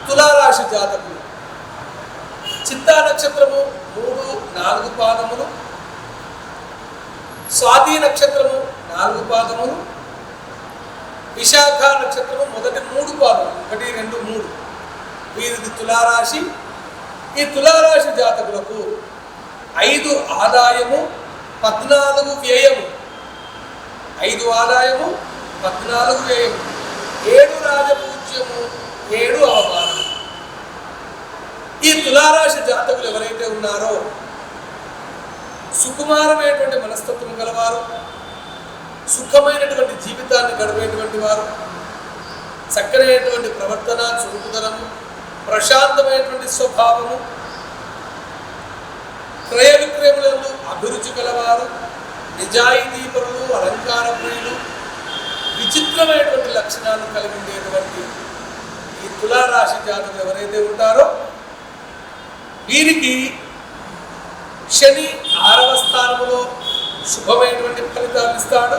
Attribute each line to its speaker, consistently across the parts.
Speaker 1: తులారాశి జాతకులు చిత్తా నక్షత్రము 3-4 పాదములు, స్వాతి నక్షత్రము 4 పాదములు, విశాఖ నక్షత్రము మొదటి 3 పాదములు 1, 2, 3 వీరిది తులారాశి. ఈ తులారాశి జాతకులకు 5 ఆదాయము 14 వ్యయము, 5 ఆదాయము 14 వ్యయము, 7 రాజపూజ్యము 7 అవమానము. ఈ తులారాశి జాతకులు ఎవరైతే ఉన్నారో సుకుమారమైనటువంటి మనస్తత్వం గలవారు, సుఖమైనటువంటి జీవితాన్ని గడిపేటువంటి వారు, చక్కనైనటువంటి ప్రవర్తన, చురుకుదనము, ప్రశాంతమైనటువంటి స్వభావము, క్రయ విక్రయములందు అభిరుచి గలవారు, నిజాయితీపరులు, అలంకార ప్రియులు, విచిత్రమైనటువంటి లక్షణాలు కలిగి ఉండేటువంటి ఈ తులారాశి జాతకులు ఎవరైతే ఉంటారో వీరికి శని 6వ స్థానంలో శుభమైనటువంటి ఫలితాలు ఇస్తాడు.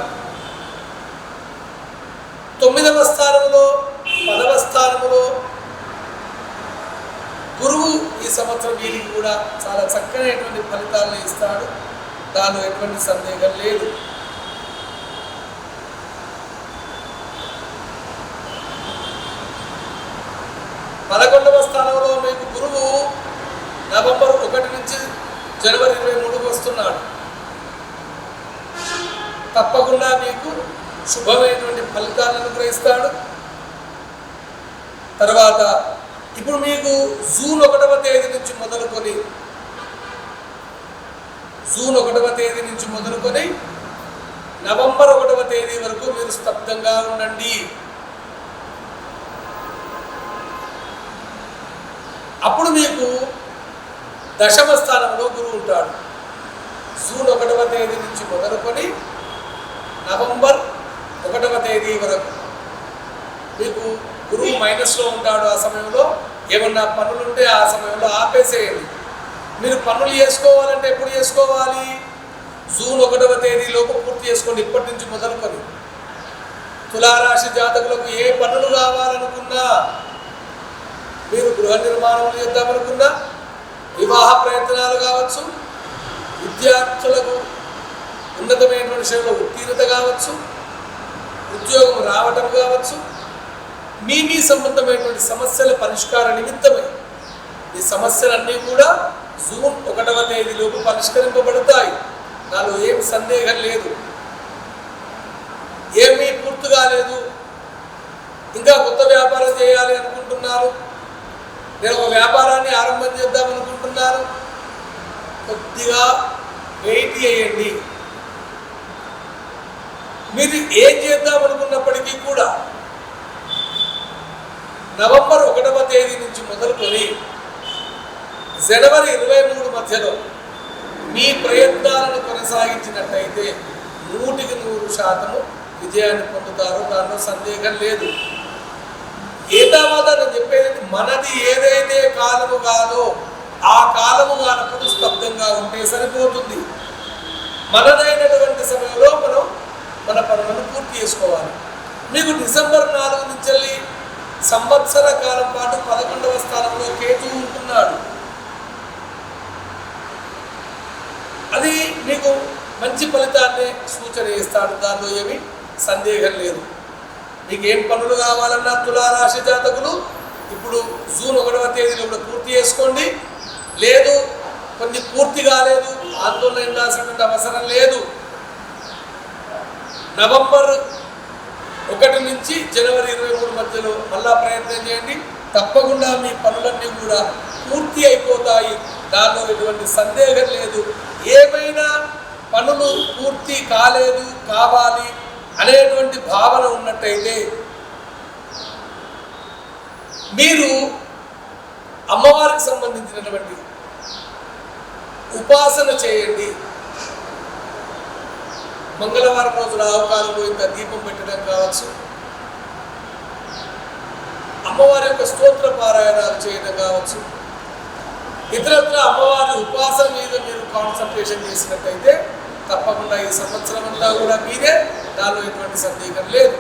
Speaker 1: 9వ స్థానంలో 10వ స్థానంలో గురువు ఈ సంవత్సరం వీరికి కూడా చాలా చక్కనైనటువంటి ఫలితాలను ఇస్తాడు. దానిలో ఎటువంటి సందేహం లేదు. పదకొండవ స్థానంలో మీకు గురువు నవంబర్ 1 నుంచి జనవరి 23 వస్తున్నాడు. తప్పకుండా మీకు శుభమైనటువంటి ఫలితాలను గ్రహిస్తాడు. తర్వాత ఇప్పుడు మీకు జూన్ 1వ తేదీ నుంచి మొదలుకొని నవంబర్ 1వ తేదీ వరకు మీరు స్తబ్దంగా ఉండండి. అప్పుడు మీకు 10వ స్థానంలో గురువు ఉంటాడు. జూన్ 1వ తేదీ నుంచి మొదలుకొని నవంబర్ 1వ తేదీ వరకు మీకు గురువు మైనస్లో ఉంటాడు. ఆ సమయంలో ఏమన్నా పనులుంటే ఆ సమయంలో ఆపేసేయండి. మీరు పనులు చేసుకోవాలంటే ఎప్పుడు చేసుకోవాలి? జూన్ 1వ తేదీలోపు పూర్తి చేసుకోండి. ఇప్పటి నుంచి మొదలుకొని తులారాశి జాతకులకు ఏ పనులు కావాలనుకున్నా, మీరు గృహ నిర్మాణం చేద్దామనుకున్నా, వివాహ ప్రయత్నాలు కావచ్చు, విద్యార్థులకు ఉన్నతమైనటువంటి విషయంలో ఉత్తీర్ణత కావచ్చు, ఉద్యోగం రావటం కావచ్చు, మీ సంబంధమైనటువంటి సమస్యల పరిష్కార నిమిత్తమై ఈ సమస్యలన్నీ కూడా జూన్ 1వ తేదీలోపు పరిష్కరింపబడతాయి. నాలో ఏం సందేహం లేదు. ఏమీ పూర్తి కాలేదు, ఇంకా కొత్త వ్యాపారం చేయాలి అనుకుంటున్నారు, నేను ఒక వ్యాపారాన్ని ఆరంభం చేద్దాం అనుకుంటున్నాను, కొద్దిగా వెయిట్ చేయండి. మీరు ఏం చేద్దాం అనుకున్నప్పటికీ కూడా నవంబర్ 1వ తేదీ నుంచి మొదలుకొని జనవరి 23 మధ్యలో మీ ప్రయత్నాలను కొనసాగించినట్టయితే 100% విజయాన్ని పొందుతారు. దాంట్లో సందేహం లేదు. ఏతావాదా నేను చెప్పేది, మనది ఏదైతే కాలము కాదో ఆ కాలము కానప్పుడు స్తబ్దంగా ఉంటే సరిపోతుంది. మనదైనటువంటి సమయంలో మనం మన పనులను పూర్తి చేసుకోవాలి. మీకు డిసెంబర్ 4 నుంచి వెళ్ళి సంవత్సర కాలం పాటు 11వ స్థానంలో కేతువు ఉంటున్నాడు. అది మీకు మంచి ఫలితాన్ని సూచన ఇస్తాడు. దానిలో ఏమీ సందేహం లేదు. మీకు ఏం పనులు కావాలన్నా తులారాశి జాతకులు ఇప్పుడు జూన్ 1వ తేదీలో కూడా పూర్తి చేసుకోండి. లేదు కొన్ని పూర్తి కాలేదు, ఆందోళన చెందాల్సినటువంటి అవసరం లేదు. నవంబర్ 1 నుంచి జనవరి 23 మధ్యలో మళ్ళా ప్రయత్నం చేయండి. తప్పకుండా మీ పనులన్నీ కూడా పూర్తి అయిపోతాయి. దానిలో ఎటువంటి సందేహం లేదు. ఏమైనా పనులు పూర్తి కాలేదు, కావాలి అనేటువంటి భావన ఉన్నట్టయితే మీరు అమ్మవారికి సంబంధించినటువంటి ఉపాసన చేయండి. మంగళవారం రోజు రాహుకాలంలో ఇంకా దీపం పెట్టడం కావచ్చు, అమ్మవారి యొక్క స్తోత్ర పారాయణాలు చేయడం కావచ్చు, ఇతరత్ర అమ్మవారి ఉపాసన మీద మీరు కాన్సన్ట్రేషన్ చేసినట్టయితే తప్పకుండా ఈ సంవత్సరం అంతా కూడా మీరే, దానిలో ఎటువంటి సందేహం లేదు.